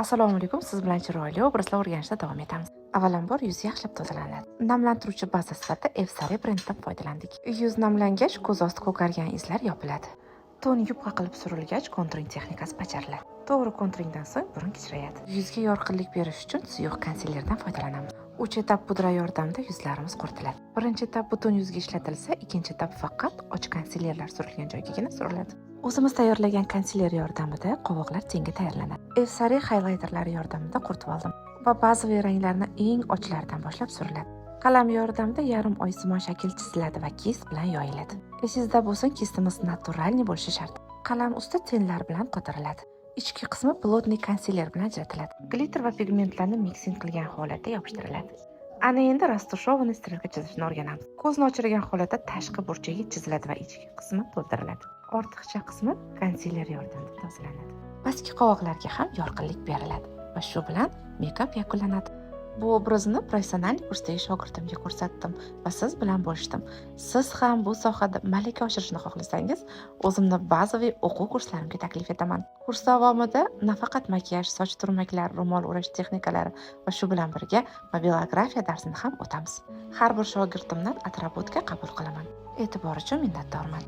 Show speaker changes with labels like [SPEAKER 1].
[SPEAKER 1] Assalomu alaykum. Siz bilan chiroyli obrazlar o'rganishda davom etamiz. Avvalambor yuz yaxshilab tozalanadi. Namlantiruvchi baza sifatida Evsari brendidan foydalandik. Yuz namlangach, ko'z osti ko'kargan izlar yopiladi. Ton yupqa qilib surilgach, konturing texnikasi bajariladi. To'g'ri konturingdan so'ng burun kichrayadi. Yuzga yorqinlik berish uchun suyuq konsillerdan foydalanamiz. 3 etap pudra yordamida yuzlarimiz quritiladi. Birinchi etap butun yuzga ishlatilsa, ikkinchi etap faqat och konsillerlar surilgan joygagina suriladi. O'zimiz tayyorlagan konsiler yordamida qovoqlar tengi tayyorlanadi. Evsari highlighterlari yordamida quritib oldim va bazaviy ranglarni eng ochlaridan boshlab suriladi. Qalam yordamida yarim oysimon shakl chiziladi va kist bilan yoyiladi. Esingizda bo'lsin, kistimiz naturalniy bo'lishi shart. Qalam usti tenlar bilan qotiriladi. Ichki qismi plotniy konsiler bilan ajratiladi. Glitter va pigmentlarni miksing qilgan holatda yopishtiriladi. Ana endi rastushovanniy strelka chizishni o'rganamiz. Ko'zni ochirgan holatda tashqi burchagi chiziladi va ichki qismi to'ldiriladi. Ortiqcha qismi konsiler yordamida tozalanadi. Pastki qovoqlarga ham yorqinlik beriladi va shu bilan mekap yakunlanadi. Bu obrazni professional kursdagi shogirdimga ko'rsatdim va siz bilan bo'lishdim. Siz ham bu sohada malaka oshirishni xohlasangiz, o'zimni bazaviy o'quv kurslarimga taklif etaman. Kurs davomida nafaqat makiyaj, soch turmaklar, ro'mol o'rash texnikalari va shu bilan birga mobilografiya darsini ham o'tamiz. Har bir shogirdimdan atributka qabul qilaman. E'tibor uchun minnatdorman.